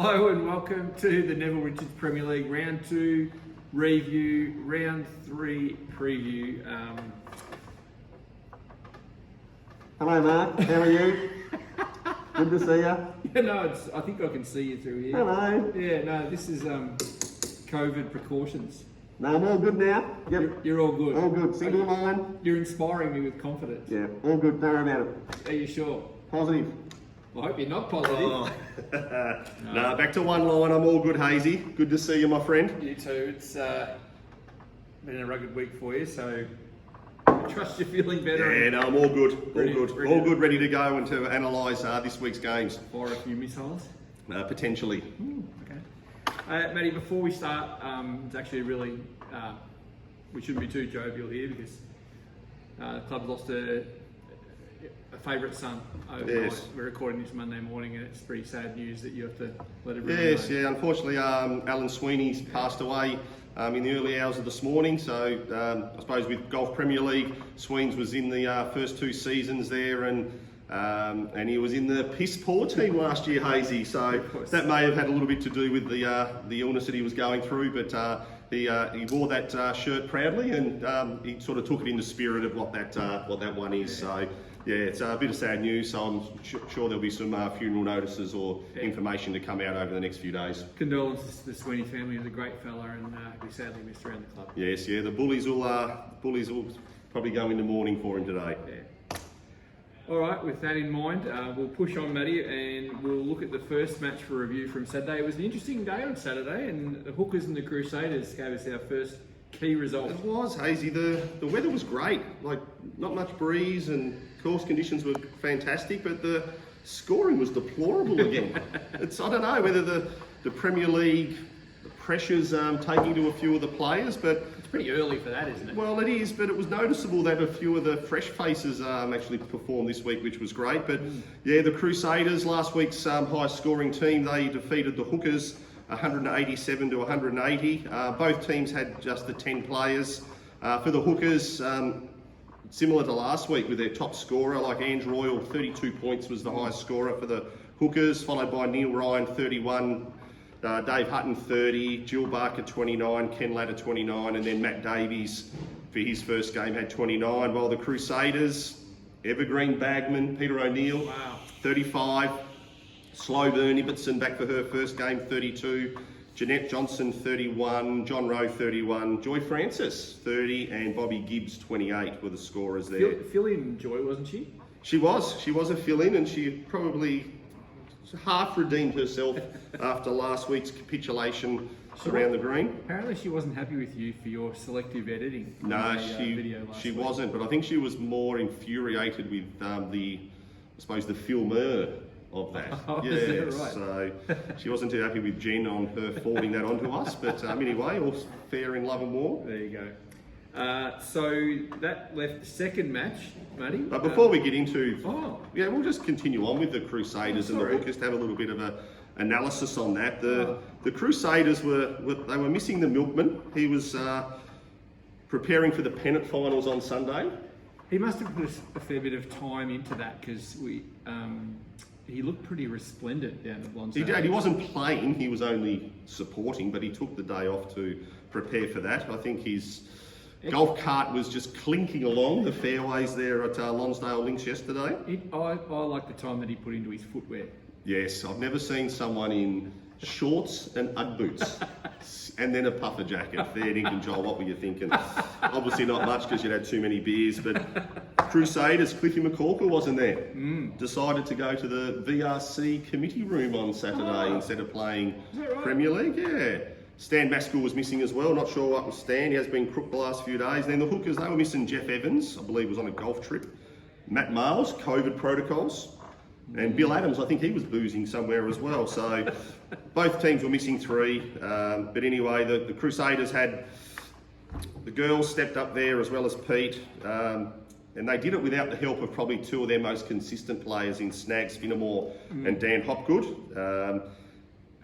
Hello and welcome to the Neville Richards Premier League Round 2 review, Round 3 preview. Hello Mark, how are you? Good to see you. Yeah, no, I think I can see you through here. Hello. Yeah, no, this is COVID precautions. No, I'm all good now. Yep. You're all good. All good. Single line. You're inspiring me with confidence. Yeah, all good. Don't worry about it. Are you sure? Positive. I hope you're not positive. Oh. No, back to one line. I'm all good, Hazy. Good to see you, my friend. You too. It's been a rugged week for you, so I trust you're feeling better. Yeah, no, I'm all good. All good, ready to go and to analyse this week's games. Fire a few missiles. Potentially. Okay. Matty, before we start, it's actually really, we shouldn't be too jovial here because the club lost a favourite son overnight. Yes. We're recording this Monday morning and it's pretty sad news that you have to let everyone Yes, know. yeah. Unfortunately, Alan Sweeney's passed away in the early hours of this morning. So I suppose with Golf Premier League, Sweens was in the first two seasons there, and he was in the piss poor team last year, Hazy. So that may have had a little bit to do with the illness that he was going through, but he wore that shirt proudly, and he sort of took it in the spirit of what that one is. So. Yeah, it's a bit of sad news, so I'm sure there'll be some funeral notices or information to come out over the next few days. Condolences to the Sweeney family. He was a great fella and we sadly missed around the club. Yes, yeah, the bullies will probably go into mourning for him today. Yeah. All right, with that in mind, we'll push on, Matty, and we'll look at the first match for review from Saturday. It was an interesting day on Saturday, and the Hookers and the Crusaders gave us our first key result. It was, Hazy. The weather was great, like not much breeze, and course conditions were fantastic, but the scoring was deplorable again. I don't know whether the Premier League, the pressure's taking to a few of the players, but it's pretty early for that, isn't it? Well, it is, but it was noticeable that a few of the fresh faces actually performed this week, which was great. But yeah, the Crusaders, last week's highest scoring team, they defeated the Hookers 187 to 180. Both teams had just the 10 players. For the Hookers, similar to last week with their top scorer, like Ange Royal, 32 points was the highest scorer for the Hookers, followed by Neil Ryan, 31, Dave Hutton, 30, Jill Barker, 29, Ken Latta, 29, and then Matt Davies for his first game had 29, while the Crusaders, Evergreen Bagman, Peter O'Neill, 35, Slow-Burn Ibbotson back for her first game, 32, Jeanette Johnson, 31, John Rowe, 31, Joy Francis, 30, and Bobby Gibbs, 28 were the scorers there. Fill-in Joy, wasn't she? She was a fill-in, and she probably half redeemed herself after last week's capitulation around the green. Apparently she wasn't happy with you for your selective editing. No, she week. wasn't, but I think she was more infuriated with the filmer of that. Oh, yeah, is that right? So she wasn't too happy with Jen on her forwarding that onto us, but anyway, all's fair in love and war. There you go. So that left the second match, Matty. But before we get into, yeah, we'll just continue on with the Crusaders and the Hookers to have a little bit of a analysis on that. The Crusaders were missing the milkman. He was preparing for the pennant finals on Sunday. He must have put a fair bit of time into that because he looked pretty resplendent down at Lonsdale. He did. He wasn't playing, he was only supporting, but he took the day off to prepare for that. I think his golf cart was just clinking along the fairways there at Lonsdale Links yesterday. I like the time that he put into his footwear. Yes, I've never seen someone in shorts and Ugg boots and then a puffer jacket. Fair dinkum, Joel, what were you thinking? Obviously not much because you'd had too many beers, but Crusaders, Cliffy McCorkle wasn't there. Decided to go to the VRC committee room on Saturday instead of playing Premier League. Yeah. Stan Maskell was missing as well. Not sure what was Stan. He has been crook the last few days. And then the Hookers, they were missing Jeff Evans, I believe was on a golf trip. Matt Miles, COVID protocols. And Bill Adams, I think he was boozing somewhere as well. So both teams were missing three. But anyway, the Crusaders had the girls stepped up there as well as Pete. And they did it without the help of probably two of their most consistent players in Snags Finnemore and Dan Hopgood.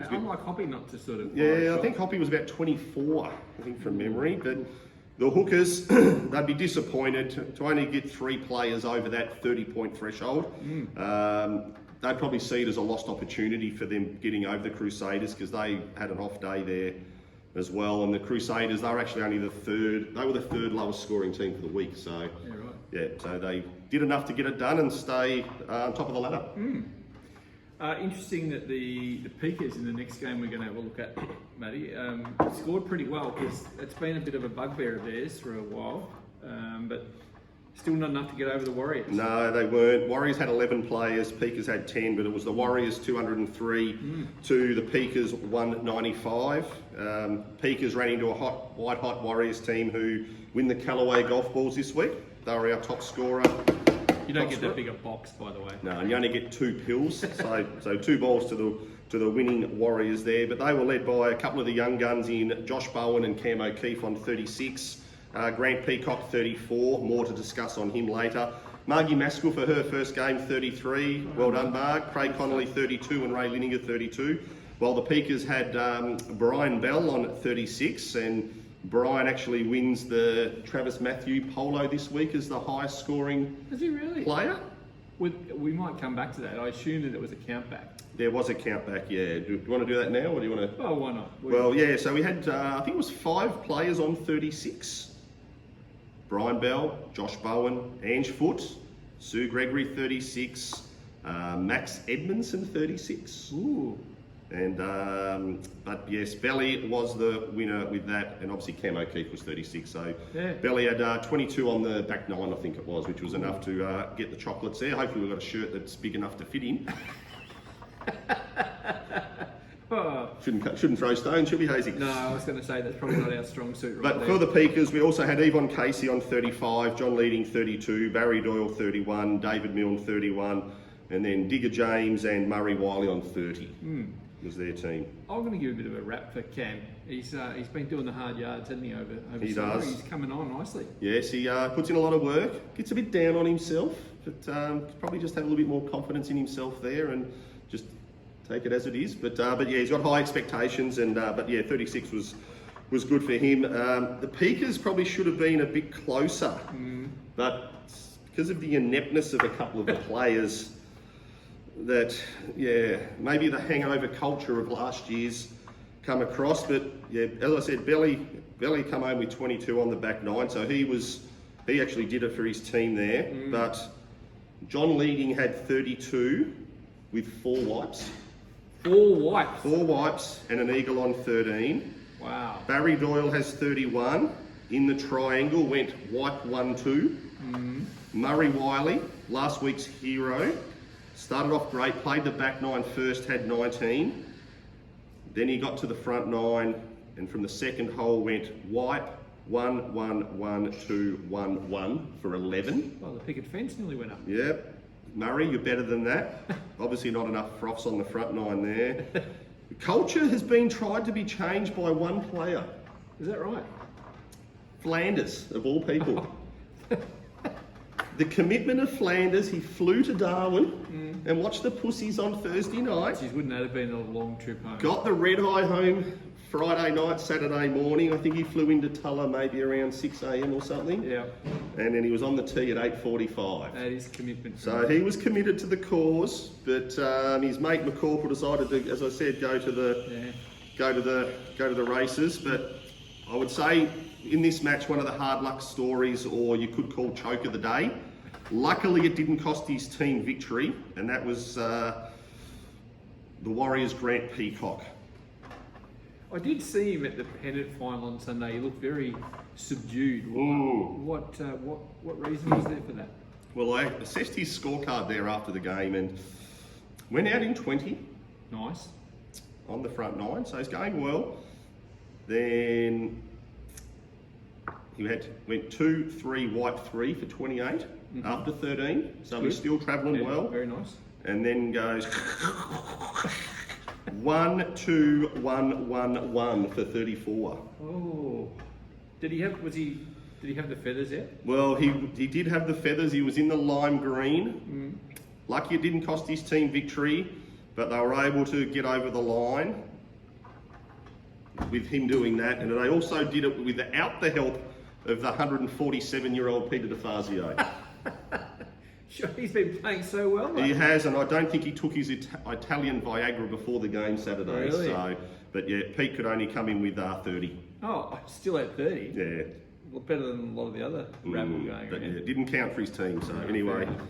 Unlike Hoppy not to sort of... Yeah, I think Hoppy was about 24, I think from memory. But the Hookers, they'd be disappointed to only get three players over that 30-point threshold. they'd probably see it as a lost opportunity for them getting over the Crusaders because they had an off day there as well. And the Crusaders, they were actually only the third lowest scoring team for the week. So Yeah, right. yeah, so they did enough to get it done and stay on top of the ladder. Interesting that the Peakers in the next game we're going to have a look at, Matty, scored pretty well because it's been a bit of a bugbear of theirs for a while, but still not enough to get over the Warriors. No, they weren't. Warriors had 11 players, Peakers had 10, but it was the Warriors 203 to the Peakers 195. Peakers ran into a white-hot Warriors team who win the Callaway golf balls this week. They were our top scorer. You don't get that bigger box, by the way. No, and you only get 2 pills, so 2 balls to the winning Warriors there. But they were led by a couple of the young guns in Josh Bowen and Cam O'Keefe on 36. Grant Peacock 34, more to discuss on him later. Margie Maskell for her first game 33, well done Marg. Craig Connolly 32 and Ray Lineker 32. While the Peakers had Brian Bell on 36, and Brian actually wins the Travis Matthew Polo this week as the highest scoring Is he really? player. We might come back to that. I assume that it was a count back. There was a count back, yeah. Do you want to do that now or do you want to? Well, why not? Well, yeah, so we had, I think it was 5 players on 36. Brian Bell, Josh Bowen, Ange Foote, Sue Gregory 36, Max Edmondson 36. Ooh. And but yes, Belly was the winner with that, and obviously Cam O'Keefe was 36. So Yeah. Belly had 22 on the back 9, I think it was, which was enough to get the chocolates there. Hopefully we've got a shirt that's big enough to fit him. Oh. Shouldn't throw stones, should we, Hazy? No, I was going to say that's probably not our strong suit right But there. for the Peakers, we also had Yvonne Casey on 35, John Leading 32, Barry Doyle 31, David Milne 31, and then Digger James and Murray Wiley on 30 was their team. I'm going to give a bit of a rap for Cam. He's been doing the hard yards, hasn't he, over He summer? does. He's coming on nicely. Yes, he puts in a lot of work, gets a bit down on himself, but probably just have a little bit more confidence in himself there and just take it as it is. But yeah, he's got high expectations, and but yeah, 36 was good for him. The Peakers probably should have been a bit closer, but because of the ineptness of a couple of the players, that yeah, maybe the hangover culture of last year's come across. But yeah, as I said, Belly come home with 22 on the back 9, so he actually did it for his team there. But John Leading had 32 with 4 wipes. 4 wipes. 4 wipes and an eagle on 13. Wow. Barry Doyle has 31. In the triangle went wipe 1-2. Murray Wiley, last week's hero, started off great, played the back 9 first, had 19. Then he got to the front 9, and from the second hole went wipe 1, 1, 1, 2, 1, 1 for 11. Well, the picket fence nearly went up. Yep. Murray, you're better than that. Obviously not enough froths on the front 9 there. The culture has been tried to be changed by one player. Is that right? Flanders, of all people. The commitment of Flanders, he flew to Darwin and watched the Pussies on Thursday night. Geez, wouldn't that have been a long trip home? Got the red eye home Friday night, Saturday morning. I think he flew into Tulla maybe around 6 a.m. or something. Yeah, And then he was on the tee at 8:45. that is commitment. So he was committed to the cause, but his mate McCorkle decided to, as I said, go to the races. But I would say in this match, one of the hard luck stories, or you could call choke of the day. Luckily, it didn't cost his team victory, and that was the Warriors' Grant Peacock. I did see him at the pennant final on Sunday. He looked very subdued. What reason was there for that? Well, I assessed his scorecard there after the game and went out in 20 Nice. on the front 9, so he's going well. Then he went 2, 3, wipe 3 for 28 after 13, so he's still travelling Yeah, well. Very nice. And then goes 1, 2, 1, 1, 1 for 34. Oh, did he have the feathers yet? Well, he did have the feathers. He was in the lime green. Lucky it didn't cost his team victory, but they were able to get over the line with him doing that. And they also did it without the help of the 147-year-old Peter DeFazio. He's been playing so well, mate. He has, and I don't think he took his Italian Viagra before the game Saturday. Really? So, but yeah, Pete could only come in with 30. Oh, still at 30. Yeah. Well, better than a lot of the other rabble going But around. yeah, didn't count for his team. So No, anyway, fair enough.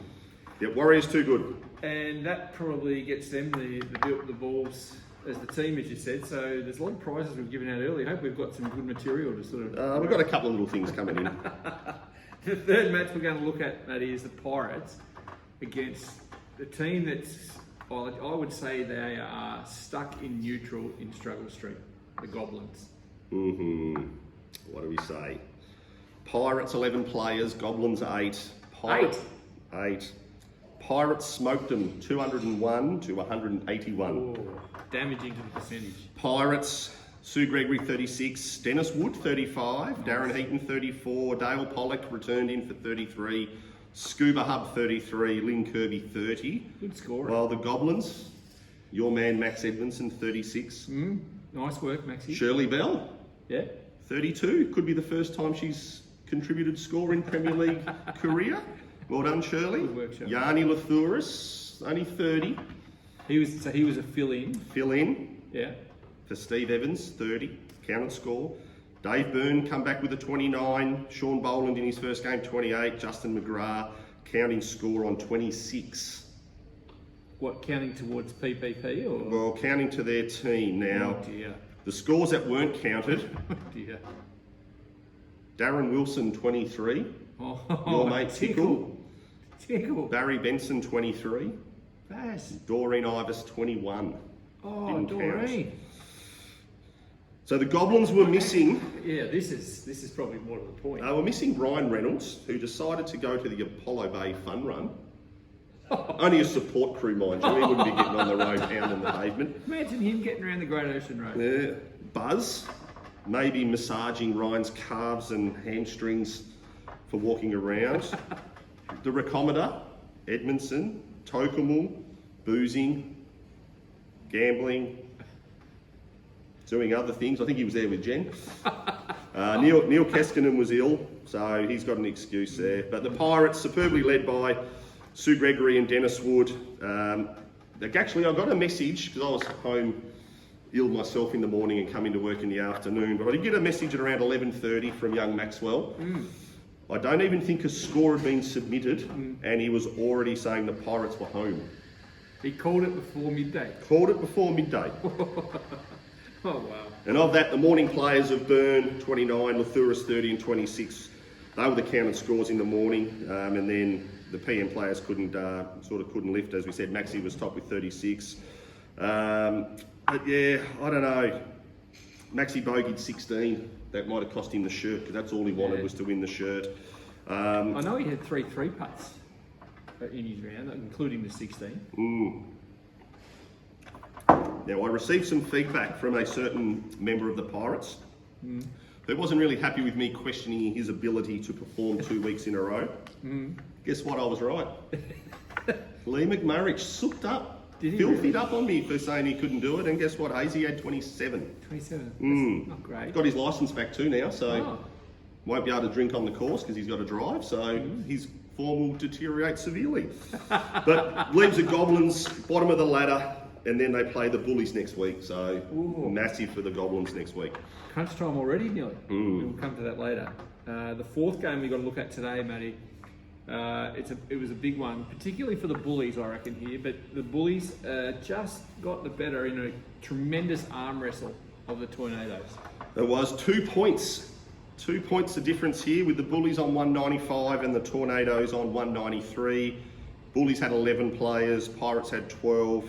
yeah, Warriors too good. And that probably gets them the balls as the team, as you said. So there's a lot of prizes we've given out earlier. I hope we've got some good material to sort of... We've got a couple of little things coming in. The third match we're going to look at, Matty, is the Pirates against the team that's, well, I would say they are stuck in neutral in Struggle Street, the Goblins. What do we say? Pirates 11 players, Goblins 8. Eight. Pirates smoked them 201 to 181. Oh, damaging to the percentage. Pirates, Sue Gregory 36, Dennis Wood 35, Darren Heaton 34, Dale Pollock returned in for 33, Scuba Hub 33, Lynn Kirby 30. Good score. While the Goblins, your man Max Edmondson 36, Nice work, Maxie. Shirley Bell Yeah. 32. Could be the first time she's contributed score in Premier League career. Well done, Shirley. Good work, Shirley. Yanni Lathouris, only 30. He was a fill-in. Fill in Yeah. for Steve Evans, 30. Counted score. Dave Byrne come back with a 29. Sean Boland in his first game, 28. Justin McGrath counting score on 26. What, counting towards PPP or? Well, counting to their team now. Oh dear. The scores that weren't counted. Oh dear. Darren Wilson, 23. Oh, Your mate Tickle. Tickle. Barry Benson, 23. Bass. Doreen Ivers, 21. Oh, Didn't count. Doreen. So the Goblins were missing. Yeah, this is probably more to the point. They were missing Brian Reynolds, who decided to go to the Apollo Bay Fun Run. Only a support crew, mind you. He wouldn't be getting on the road pounding the pavement. Imagine him getting around the Great Ocean Road. Yeah. Buzz, maybe massaging Ryan's calves and hamstrings for walking around. The Recommender, Edmondson, Tokamul, boozing, gambling, doing other things. I think he was there with Jen. Neil Keskinen was ill, so he's got an excuse there. But the Pirates, superbly led by Sue Gregory and Dennis Wood. Actually, I got a message, because I was home ill myself in the morning and coming to work in the afternoon, but I did get a message at around 11:30 from young Maxwell. I don't even think a score had been submitted, and he was already saying the Pirates were home. He called it before midday. Called it before midday. Oh wow. And of that, the morning players of Byrne, 29, Lathouris, 30 and 26. They were the counted scores in the morning, and then the PM players couldn't lift. As we said, Maxi was top with 36. But yeah, I don't know. Maxi bogeyed 16. That might have cost him the shirt, because that's all he wanted was to win the shirt. I know he had three putts in his round, including the 16. Now, I received some feedback from a certain member of the Pirates who wasn't really happy with me questioning his ability to perform 2 weeks in a row. Guess what? I was right. Lee McMurray souped up. Did he Filthied really? up on me for saying he couldn't do it, and guess what? Hazy had 27. 27. That's not great. Got his licence back too now, so Oh. won't be able to drink on the course because he's got to drive, so his form will deteriorate severely. But leaves the Goblins bottom of the ladder, and then they play the Bullies next week, so massive for the Goblins next week. Crunch time already, nearly. We'll come to that later. The fourth game we've got to look at today, Matty, it was a big one, particularly for the Bullies, I reckon, here. But the Bullies just got the better in a tremendous arm wrestle of the Tornadoes. There was 2 points. 2 points the difference here, with the Bullies on 195 and the Tornadoes on 193. Bullies had 11 players, Pirates had 12.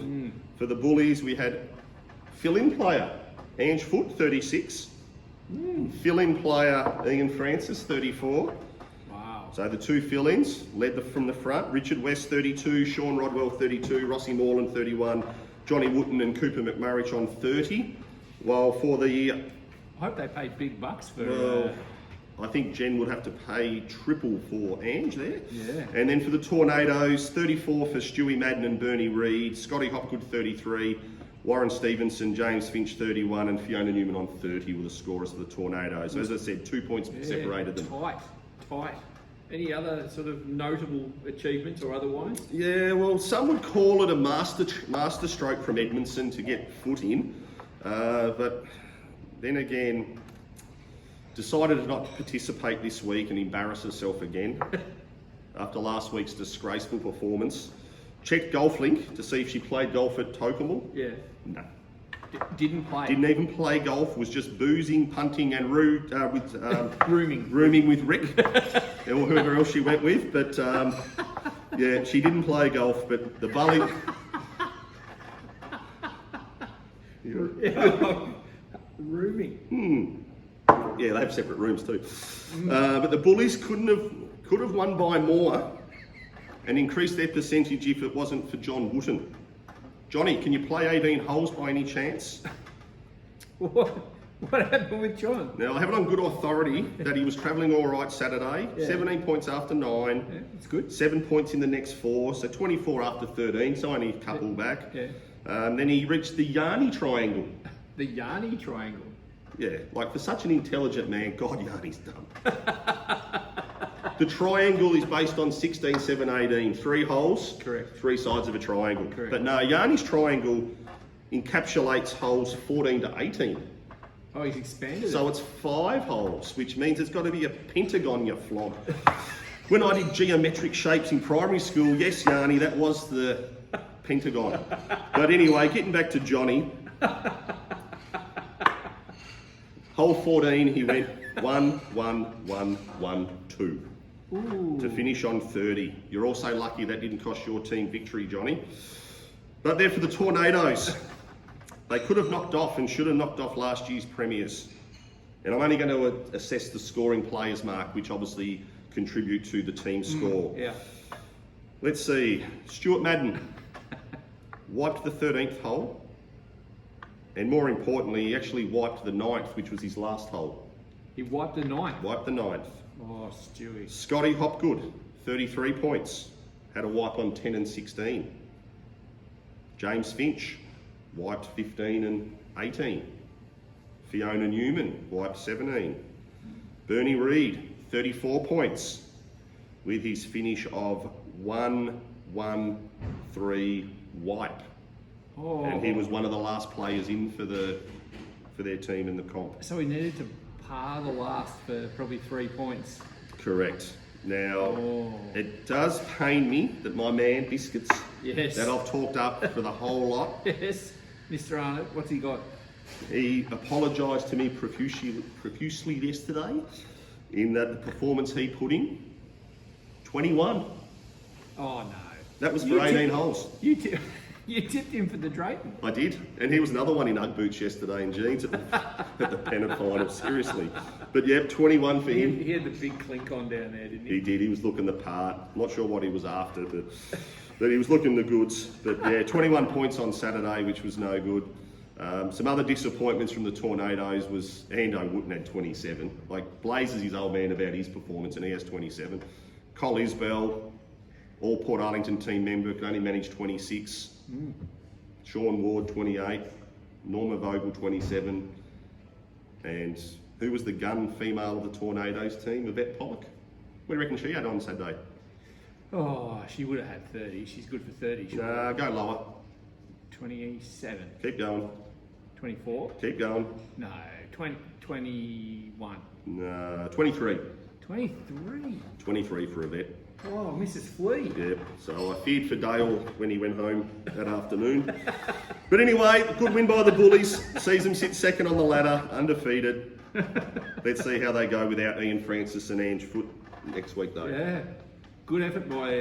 For the Bullies, we had fill-in player Ange Foote, 36. Fill-in player Ian Francis, 34. Wow. So the two fill-ins led from the front. Richard West, 32. Sean Rodwell, 32. Rossi Morland, 31. Johnny Wooten and Cooper McMurray on 30. While for the... I hope they paid big bucks for... Well, I think Jen would have to pay triple for Ange there. Yeah. And then for the Tornadoes, 34 for Stewie Madden and Bernie Reid. Scotty Hopgood, 33. Warren Stevenson, James Finch, 31. And Fiona Newman on 30 were the scorers for the Tornadoes. So as I said, 2 points separated them. Tight. Any other sort of notable achievements or otherwise? Yeah, well, some would call it a master stroke from Edmondson to get foot in, but then again, decided to not participate this week and embarrass herself again after last week's disgraceful performance. Checked Golf Link to see if she played golf at Tokemall. Yeah. No. Didn't play. Didn't even play golf, was just boozing, punting and rooming with Rick or whoever else she went with. But yeah, she didn't play golf, but the bowling... Rooming. Yeah, they have separate rooms too. But the Bullies could have won by more and increased their percentage if it wasn't for John Wooten. Johnny, can you play 18 holes by any chance? What happened with John? Now, I have it on good authority that he was travelling all right Saturday. Yeah. 17 points after 9. Yeah, that's good. 7 points in the next 4, so 24 after 13, so only a couple back. Yeah. Then he reached the Yarny triangle. The Yarny triangle. Yeah, like for such an intelligent man, God, Yarny's dumb. The triangle is based on 16, 7, 18. 3 holes, Correct. 3 sides of a triangle. Correct. But no, Yarny's triangle encapsulates holes 14 to 18. Oh, he's expanded So it. it's 5 holes, which means it's got to be a pentagon, you flog. When I did geometric shapes in primary school, yes, Yarny, that was the pentagon. But anyway, getting back to Johnny. Hole 14, he went 1, 1, 1, 1, 2. Ooh. To finish on 30. You're also lucky that didn't cost your team victory, Johnny. But there for the Tornadoes. They could have knocked off and should have knocked off last year's premiers. And I'm only going to assess the scoring players, Mark, which obviously contribute to the team score. Yeah. Let's see. Stuart Madden wiped the 13th hole. And more importantly, he actually wiped the 9th, which was his last hole. He wiped the 9th. Wiped the 9th. Oh, Stewie. Scotty Hopgood, 33 points. Had a wipe on 10 and 16. James Finch, wiped 15 and 18. Fiona Newman, wiped 17. Bernie Reid, 34 points, with his finish of 1, 1, 3 wipe. Oh. And he was one of the last players in for their team in the comp. So he needed to par the last for probably 3 points. Correct. Now, Oh. it does pain me that my man Biscuits, Yes. that I've talked up for the whole lot, Yes. Mr. Arnott, what's he got? he apologised to me profusely yesterday in that the performance he put in, 21. Oh, no. That was for You 18 tipped- holes. You tipped him for the Drayton. I did, and he was another one in Ugg boots yesterday in jeans at the Pennant final, seriously. But yep, 21 for him. He had the big clink on down there, didn't he? He did, he was looking the part. Not sure what he was after, but he was looking the goods. But yeah, 21 points on Saturday, which was no good. Some other disappointments from the Tornadoes was Ando Wooten had 27. Like, blazes his old man about his performance, and he has 27. Cole Isbell, all Portarlington team member, could only manage 26. Sean Ward, 28. Norma Vogel, 27. And who was the gun female of the Tornadoes team? Yvette Pollock. What do you reckon she had on Saturday? Oh, she would have had 30. She's good for 30. She Go lower. 27. Keep going. 24? Keep going. No, 21. 23. 23. 23 for Yvette. Oh, Mrs. Flea. Yeah, so I feared for Dale when he went home that afternoon. But anyway, good win by the Bullies. Sees them sit second on the ladder, undefeated. Let's see how they go without Ian Francis and Ange Foot next week, though. Yeah. Good effort by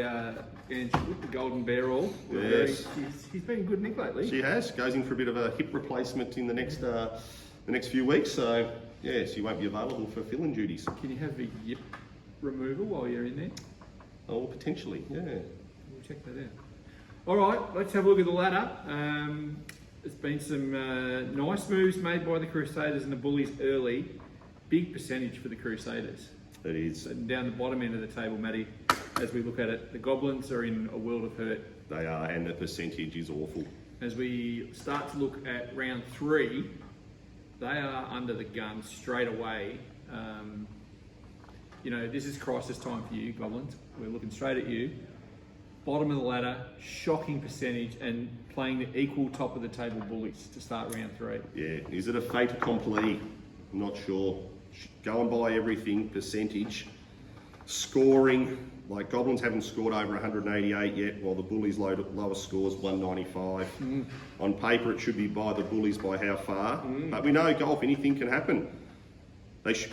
Ange with the Golden Bear all. Yes. He's been good Nick lately. She has. Goes in for a bit of a hip replacement in the next few weeks. So, yeah, she won't be available for filling duties. Can you have a yip removal while you're in there? Oh, potentially, yeah. We'll check that out. All right, let's have a look at the ladder. There's been some nice moves made by the Crusaders and the Bullies early. Big percentage for the Crusaders. It is. And down the bottom end of the table, Matty, as we look at it, the Goblins are in a world of hurt. They are, and the percentage is awful. As we start to look at round 3, they are under the gun straight away. you know, this is crisis time for you, Goblins. We're looking straight at you. Bottom of the ladder, shocking percentage, and playing the equal top of the table Bullies to start round 3. Yeah, is it a fait accompli? I'm not sure. Going by everything, percentage, scoring, like Goblins haven't scored over 188 yet, while the Bullies' lowest score is 195. On paper, it should be by the Bullies by how far, but we know golf, anything can happen.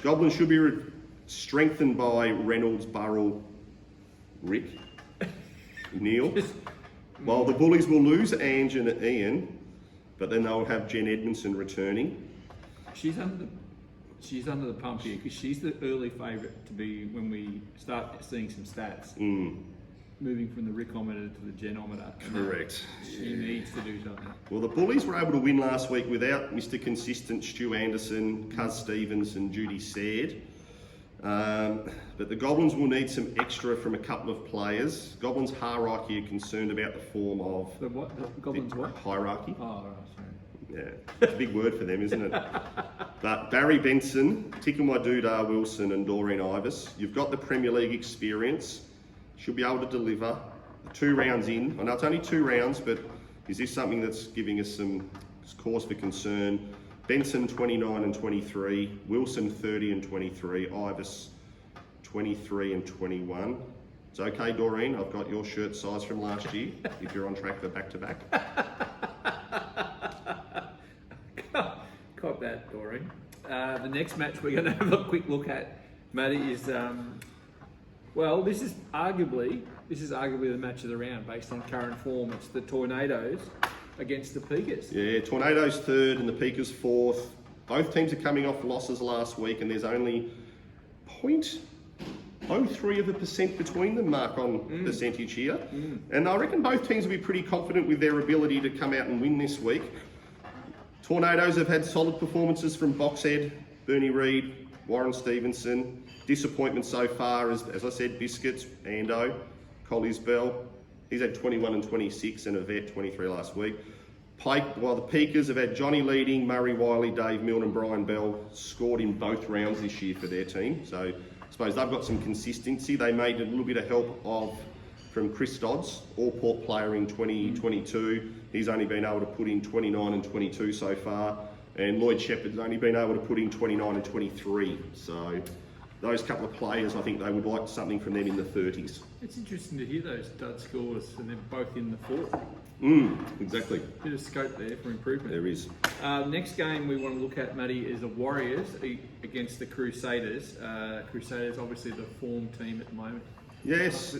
Goblins should be strengthened by Reynolds, Burrell, Rick, Neil. While the Bullies will lose Ange and Ian, but then they'll have Jen Edmondson returning. She's under the pump here because she's the early favourite to be when we start seeing some stats. Moving from the Rickometer to the Genometer. Correct. She needs to do something. Well, the Bullies were able to win last week without Mr. Consistent Stu Anderson, Cuz Stevens and Judy Said. But the Goblins will need some extra from a couple of players. Goblins hierarchy are concerned about the form of... The what? The Goblins what? Hierarchy. Oh, right, sorry. Yeah, it's a big word for them, isn't it? But Barry Benson, Tickle My Doodah Wilson and Doreen Ivers, you've got the Premier League experience. Should be able to deliver. 2 rounds in. I know it's only 2 rounds, but is this something that's giving us some cause for concern? Benson 29 and 23, Wilson 30 and 23, Ivers 23 and 21. It's okay, Doreen, I've got your shirt size from last year, if you're on track for back-to-back. Caught that, Doreen. The next match we're going to have a quick look at, Matty, is well, this is arguably the match of the round based on current form. It's the Tornadoes against the Peakers. Yeah, Tornadoes 3rd and the Peakers 4th. Both teams are coming off losses last week, and there's only 0.03% between them, mark on percentage here. And I reckon both teams will be pretty confident with their ability to come out and win this week. Tornadoes have had solid performances from Boxhead, Bernie Reid, Warren Stevenson. Disappointment so far is, as I said, Biscuits, Ando, Collies Bell. He's had 21 and 26 and a vet 23 last week. While the Peakers have had Johnny Leading, Murray Wiley, Dave Milne and Brian Bell scored in both rounds this year for their team. So I suppose they've got some consistency. They made a little bit of help from Chris Dodds, all-port player in 2022. He's only been able to put in 29 and 22 so far. And Lloyd Shepherd's only been able to put in 29 and 23. So those couple of players, I think they would like something from them in the 30s. It's interesting to hear those dud scores, and they're both in the 4th. Exactly. Bit of scope there for improvement. There is. Next game we want to look at, Matty, is the Warriors against the Crusaders. Crusaders, obviously the form team at the moment. Yes.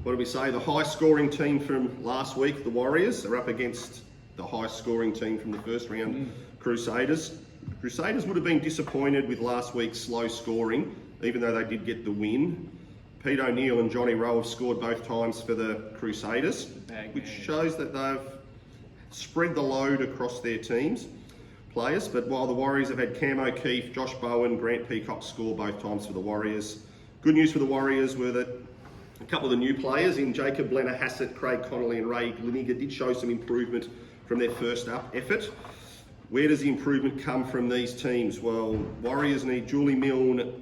What do we say? The high-scoring team from last week, the Warriors, are up against the high-scoring team from the first round, Crusaders. Crusaders would have been disappointed with last week's slow scoring, even though they did get the win. Pete O'Neill and Johnny Rowe have scored both times for the Crusaders, which shows that they've spread the load across their teams, players. But while the Warriors have had Cam O'Keefe, Josh Bowen, Grant Peacock score both times for the Warriors. Good news for the Warriors were that a couple of the new players in Jacob Blenner Hassett, Craig Connolly and Ray Gliniger did show some improvement from their first up effort. Where does the improvement come from these teams? Well, Warriors need Julie Milne,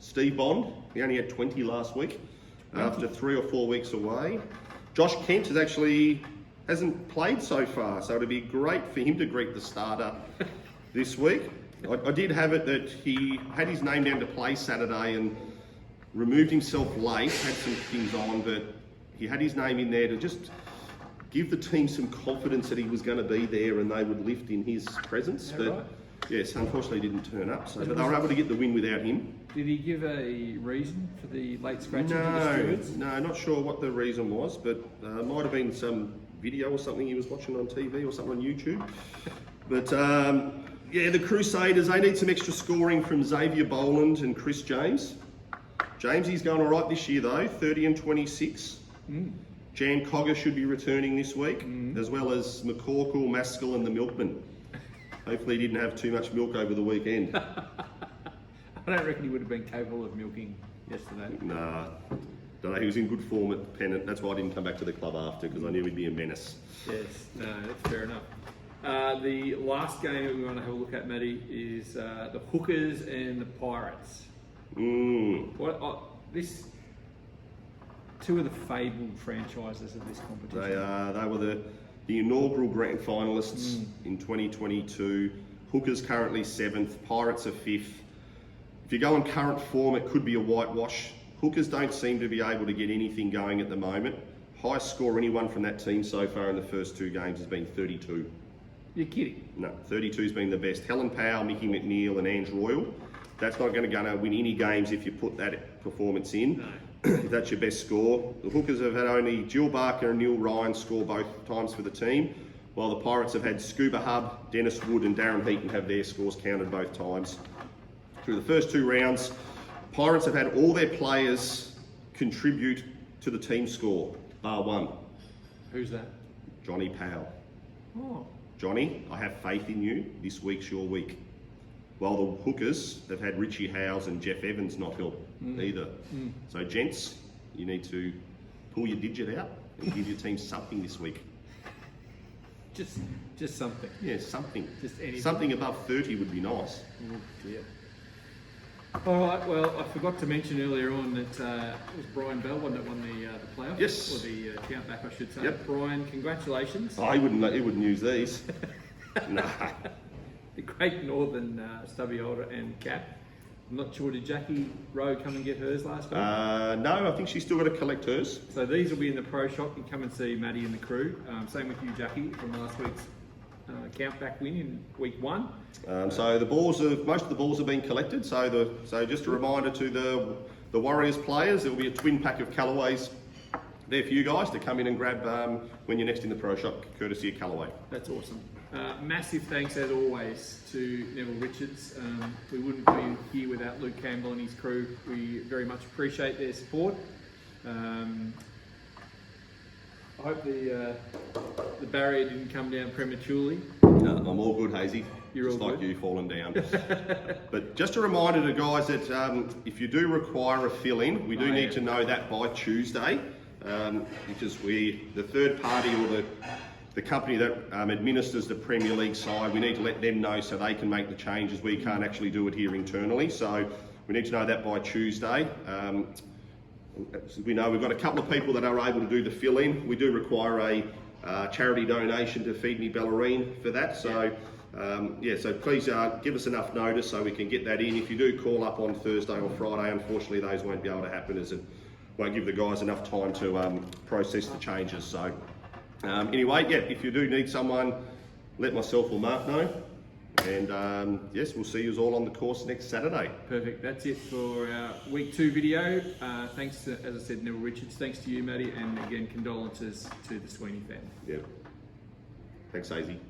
Steve Bond. He only had 20 last week after 3 or 4 weeks away. Josh Kent hasn't played so far, so it'd be great for him to greet the starter this week. I did have it that he had his name down to play Saturday and removed himself late, had some things on, but he had his name in there to just give the team some confidence that he was going to be there and they would lift in his presence. But right? Yes, unfortunately didn't turn up. So, but they were able to get the win without him. Did he give a reason for the late scratching to the stewards? No, not sure what the reason was, but might have been some video or something he was watching on TV or something on YouTube. But yeah, the Crusaders, they need some extra scoring from Xavier Boland and Chris James. Jamesy's going all right this year though, 30 and 26. Jan Cogger should be returning this week, as well as McCorkle, Maskell and the Milkman. Hopefully he didn't have too much milk over the weekend. I don't reckon he would have been capable of milking yesterday. Nah, don't know, he was in good form at Pennant. That's why I didn't come back to the club after, because I knew he'd be a menace. Yes, no, that's fair enough. The last game that we want to have a look at, Matty, is the Hookers and the Pirates. This two of the fabled franchises of this competition. They were the inaugural grand finalists in 2022. Hookers currently 7th, Pirates are 5th. If you go on current form, it could be a whitewash. Hookers don't seem to be able to get anything going at the moment. Highest score anyone from that team so far in the first 2 games has been 32. You're kidding? No, 32's been the best. Helen Powell, Mickey McNeil and Ange Royal. That's not going to win any games if you put that performance in. No. If that's your best score. The Hookers have had only Jill Barker and Neil Ryan score both times for the team, while the Pirates have had Scuba Hub, Dennis Wood and Darren Heaton have their scores counted both times. Through the first 2 rounds, Pirates have had all their players contribute to the team score, bar one. Who's that? Johnny Powell. Oh. Johnny, I have faith in you. This week's your week. While the Hookers have had Richie Howes and Jeff Evans not help either. So, gents, you need to pull your digit out and give your team something this week. Just something. Yeah, something. Just anything. Something above 30 would be nice. Oh dear. All right. Well, I forgot to mention earlier on that it was Brian Bell that won the playoff. Yes. Or the countback, I should say. Yep. Brian, congratulations. I wouldn't use these. Nah. The Great Northern stubby holder and cap. I'm not sure, did Jackie Rowe come and get hers last week? No, I think she's still got to collect hers. So these will be in the pro shop. You can come and see Maddie and the crew. Same with you, Jackie, from last week's countback win in week 1. So most of the balls have been collected. So just a reminder to the Warriors players, there will be a twin pack of Callaways there for you guys to come in and grab when you're next in the pro shop, courtesy of Callaway. That's awesome. Massive thanks as always to Neville Richards. We wouldn't be here without Luke Campbell and his crew. We very much appreciate their support. I hope the barrier didn't come down prematurely. No, I'm all good, Hazy. You're just all like good? you falling down. But just a reminder to guys that if you do require a fill-in, we do need to know that by Tuesday, because the third party or the company that administers the Premier League side, we need to let them know so they can make the changes. We can't actually do it here internally, so we need to know that by Tuesday. We know we've got a couple of people that are able to do the fill-in. We do require a charity donation to Feed Me Bellarine for that. So so please give us enough notice so we can get that in. If you do call up on Thursday or Friday, unfortunately those won't be able to happen as it won't give the guys enough time to process the changes. So anyway, if you do need someone, let myself or Mark know. And yes, we'll see you all on the course next Saturday. Perfect. That's it for our week 2 video. Thanks to, as I said, Neville Richards. Thanks to you, Maddie, and again, condolences to the Sweeney family. Yeah. Thanks, Hazy.